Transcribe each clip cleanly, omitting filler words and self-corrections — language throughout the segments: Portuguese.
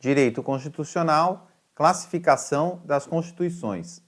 Direito Constitucional, classificação das Constituições.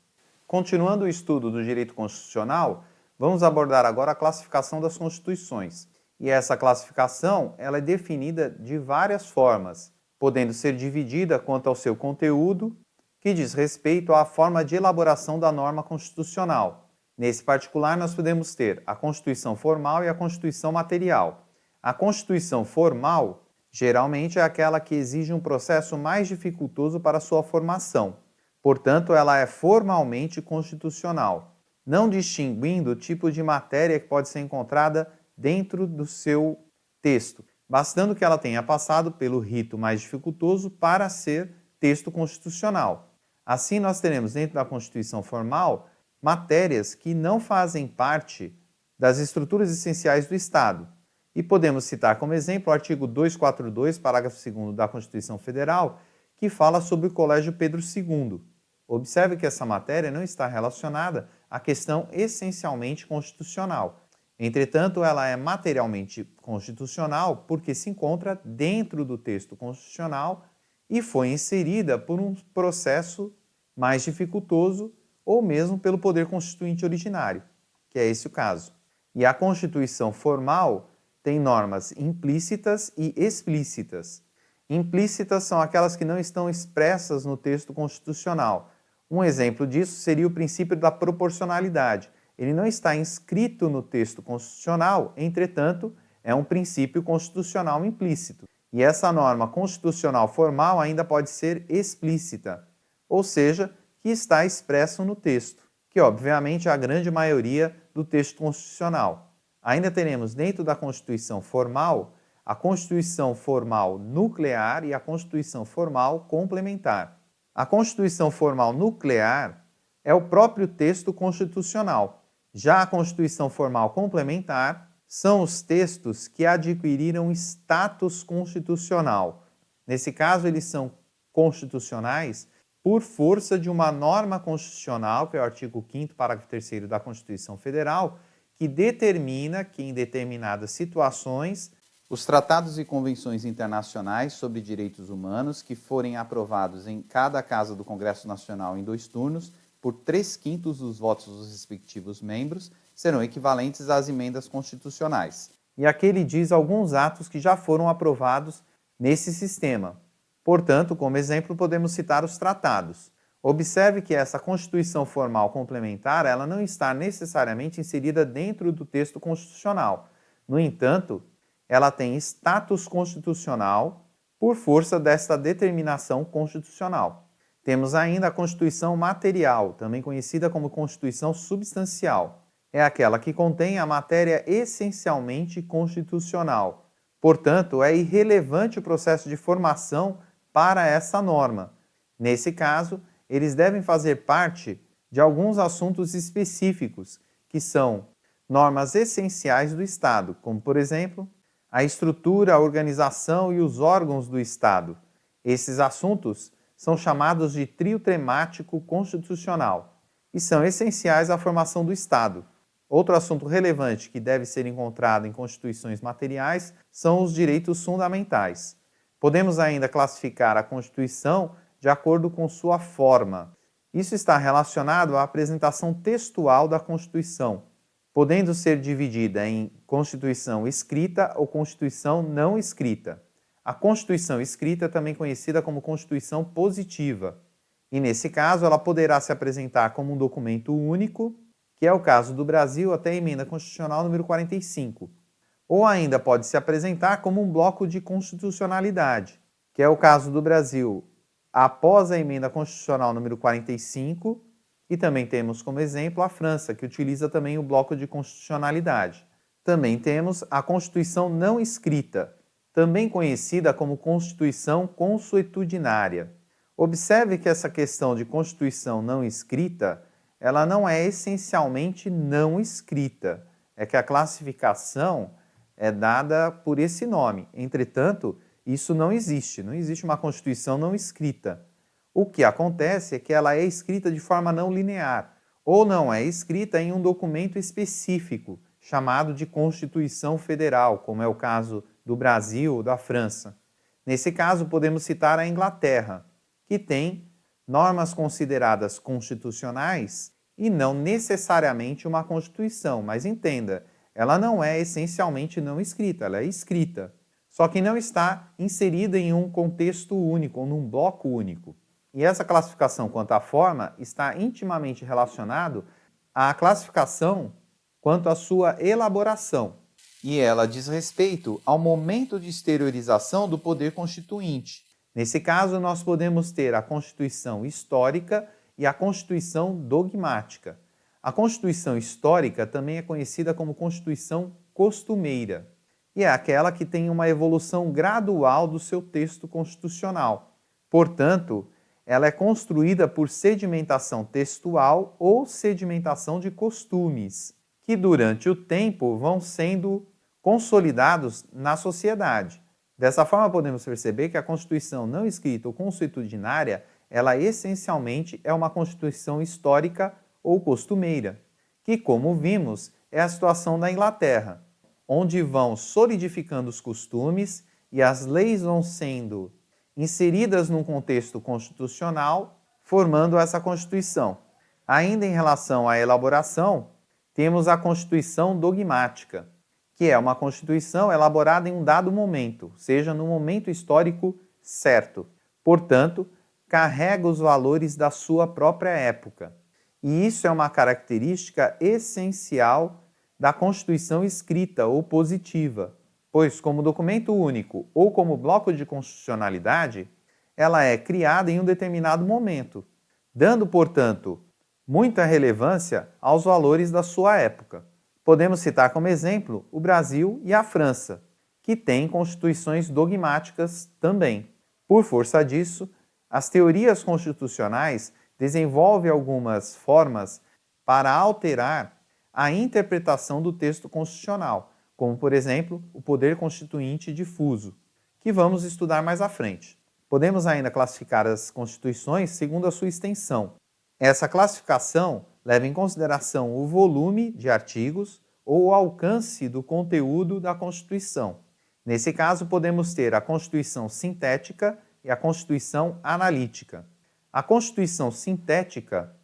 Continuando o estudo do direito constitucional, vamos abordar agora a classificação das Constituições. E essa classificação ela é definida de várias formas, podendo ser dividida quanto ao seu conteúdo, que diz respeito à forma de elaboração da norma constitucional. Nesse particular, nós podemos ter a Constituição formal e a Constituição material. A Constituição formal geralmente é aquela que exige um processo mais dificultoso para sua formação. Portanto, ela é formalmente constitucional, não distinguindo o tipo de matéria que pode ser encontrada dentro do seu texto, bastando que ela tenha passado pelo rito mais dificultoso para ser texto constitucional. Assim, nós teremos dentro da Constituição formal matérias que não fazem parte das estruturas essenciais do Estado. E podemos citar como exemplo o artigo 242, parágrafo 2º da Constituição Federal, que fala sobre o Colégio Pedro II. Observe que essa matéria não está relacionada à questão essencialmente constitucional. Entretanto, ela é materialmente constitucional porque se encontra dentro do texto constitucional e foi inserida por um processo mais dificultoso ou mesmo pelo poder constituinte originário, que é esse o caso. E a Constituição formal tem normas implícitas e explícitas. Implícitas são aquelas que não estão expressas no texto constitucional. Um exemplo disso seria o princípio da proporcionalidade. Ele não está inscrito no texto constitucional, entretanto, é um princípio constitucional implícito. E essa norma constitucional formal ainda pode ser explícita, ou seja, que está expresso no texto, que obviamente é a grande maioria do texto constitucional. Ainda teremos dentro da Constituição formal a Constituição formal nuclear e a Constituição formal complementar. A Constituição formal nuclear é o próprio texto constitucional. Já a Constituição formal complementar são os textos que adquiriram status constitucional. Nesse caso, eles são constitucionais por força de uma norma constitucional, que é o artigo 5º, parágrafo 3º da Constituição Federal, que determina que em determinadas situações os tratados e convenções internacionais sobre direitos humanos que forem aprovados em cada casa do Congresso Nacional em 2 turnos, por 3/5 dos votos dos respectivos membros, serão equivalentes às emendas constitucionais. E aqui ele diz alguns atos que já foram aprovados nesse sistema. Portanto, como exemplo, podemos citar os tratados. Observe que essa Constituição formal complementar ela não está necessariamente inserida dentro do texto constitucional. No entanto, ela tem status constitucional por força desta determinação constitucional. Temos ainda a Constituição material, também conhecida como Constituição substancial. É aquela que contém a matéria essencialmente constitucional. Portanto, é irrelevante o processo de formação para essa norma. Nesse caso, eles devem fazer parte de alguns assuntos específicos, que são normas essenciais do Estado, como, por exemplo, a estrutura, a organização e os órgãos do Estado. Esses assuntos são chamados de trio temático constitucional e são essenciais à formação do Estado. Outro assunto relevante que deve ser encontrado em constituições materiais são os direitos fundamentais. Podemos ainda classificar a Constituição de acordo com sua forma. Isso está relacionado à apresentação textual da Constituição, podendo ser dividida em Constituição escrita ou Constituição não escrita. A Constituição escrita é também conhecida como Constituição positiva, e nesse caso ela poderá se apresentar como um documento único, que é o caso do Brasil até a Emenda Constitucional número 45, ou ainda pode se apresentar como um bloco de constitucionalidade, que é o caso do Brasil após a Emenda Constitucional número 45, e também temos como exemplo a França, que utiliza também o bloco de constitucionalidade. Também temos a Constituição não escrita, também conhecida como Constituição consuetudinária. Observe que essa questão de Constituição não escrita, ela não é essencialmente não escrita, é que a classificação é dada por esse nome. Entretanto, isso não existe uma Constituição não escrita. O que acontece é que ela é escrita de forma não linear, ou não é escrita em um documento específico, chamado de Constituição Federal, como é o caso do Brasil ou da França. Nesse caso, podemos citar a Inglaterra, que tem normas consideradas constitucionais e não necessariamente uma Constituição, mas entenda, ela não é essencialmente não escrita, ela é escrita, só que não está inserida em um contexto único ou num bloco único. E essa classificação quanto à forma está intimamente relacionado à classificação quanto à sua elaboração. E ela diz respeito ao momento de exteriorização do poder constituinte. Nesse caso, nós podemos ter a Constituição histórica e a Constituição dogmática. A Constituição histórica também é conhecida como Constituição costumeira, e é aquela que tem uma evolução gradual do seu texto constitucional. Portanto, ela é construída por sedimentação textual ou sedimentação de costumes, que durante o tempo vão sendo consolidados na sociedade. Dessa forma, podemos perceber que a Constituição não escrita ou consuetudinária, ela essencialmente é uma Constituição histórica ou costumeira, que, como vimos, é a situação da Inglaterra, onde vão solidificando os costumes e as leis vão sendo inseridas num contexto constitucional, formando essa Constituição. Ainda em relação à elaboração, temos a Constituição dogmática, que é uma Constituição elaborada em um dado momento, seja no momento histórico certo. Portanto, carrega os valores da sua própria época. E isso é uma característica essencial da Constituição escrita ou positiva, pois como documento único ou como bloco de constitucionalidade, ela é criada em um determinado momento, dando, portanto, muita relevância aos valores da sua época. Podemos citar como exemplo o Brasil e a França, que têm constituições dogmáticas também. Por força disso, as teorias constitucionais desenvolvem algumas formas para alterar a interpretação do texto constitucional, como, por exemplo, o poder constituinte difuso, que vamos estudar mais à frente. Podemos ainda classificar as constituições segundo a sua extensão. Essa classificação leva em consideração o volume de artigos ou o alcance do conteúdo da Constituição. Nesse caso, podemos ter a Constituição sintética e a Constituição analítica. A Constituição sintética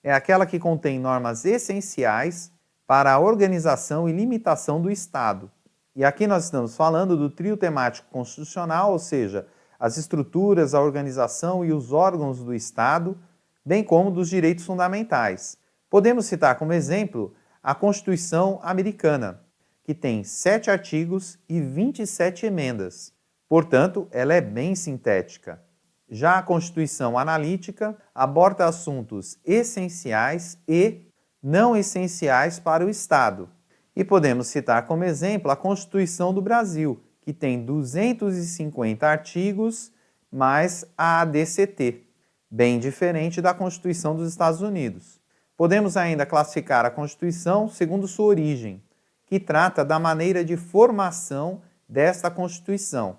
é aquela que contém normas essenciais para a organização e limitação do Estado. E aqui nós estamos falando do trio temático constitucional, ou seja, as estruturas, a organização e os órgãos do Estado, bem como dos direitos fundamentais. Podemos citar como exemplo a Constituição americana, que tem 7 artigos e 27 emendas. Portanto, ela é bem sintética. Já a Constituição analítica aborda assuntos essenciais e não essenciais para o Estado. E podemos citar como exemplo a Constituição do Brasil, que tem 250 artigos, mais a ADCT, bem diferente da Constituição dos Estados Unidos. Podemos ainda classificar a Constituição segundo sua origem, que trata da maneira de formação desta Constituição.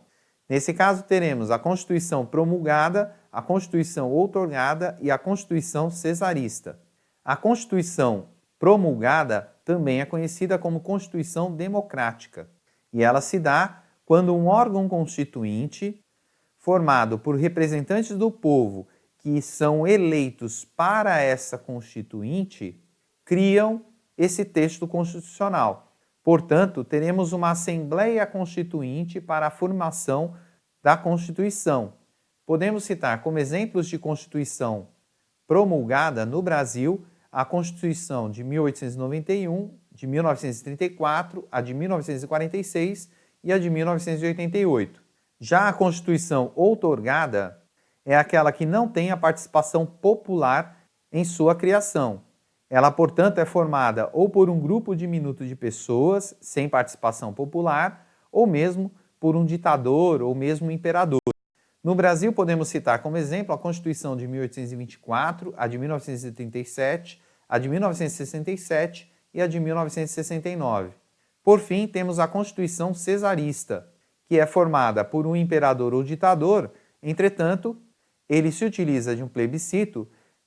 Nesse caso, teremos a Constituição promulgada, a Constituição outorgada e a Constituição cesarista. A Constituição promulgada também é conhecida como Constituição democrática, e ela se dá quando um órgão constituinte, formado por representantes do povo que são eleitos para essa constituinte, criam esse texto constitucional. Portanto, teremos uma Assembleia Constituinte para a formação da Constituição. Podemos citar como exemplos de Constituição promulgada no Brasil a Constituição de 1891, de 1934, a de 1946 e a de 1988. Já a Constituição outorgada é aquela que não tem a participação popular em sua criação. Ela, portanto, é formada ou por um grupo diminuto de pessoas sem participação popular, ou mesmo por um ditador ou mesmo um imperador. No Brasil, podemos citar como exemplo a Constituição de 1824, a de 1937, a de 1967 e a de 1969. Por fim, temos a Constituição cesarista, que é formada por um imperador ou ditador, entretanto, ele se utiliza de um plebiscito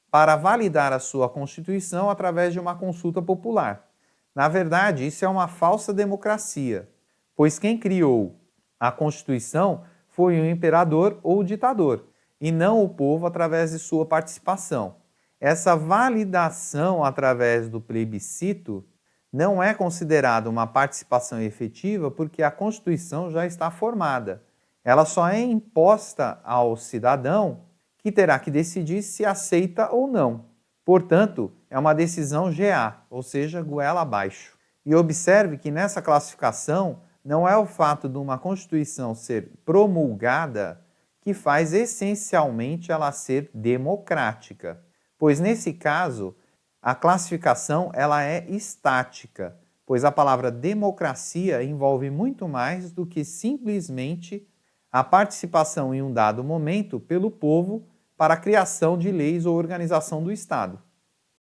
para validar a sua Constituição através de uma consulta popular. Na verdade, isso é uma falsa democracia, pois quem criou a Constituição foi o imperador ou o ditador, e não o povo através de sua participação. Essa validação através do plebiscito não é considerada uma participação efetiva porque a Constituição já está formada. Ela só é imposta ao cidadão, que terá que decidir se aceita ou não. Portanto, é uma decisão GA, ou seja, goela abaixo. E observe que nessa classificação não é o fato de uma Constituição ser promulgada que faz essencialmente ela ser democrática, pois nesse caso a classificação ela é estática, pois a palavra democracia envolve muito mais do que simplesmente a participação em um dado momento pelo povo para a criação de leis ou organização do Estado.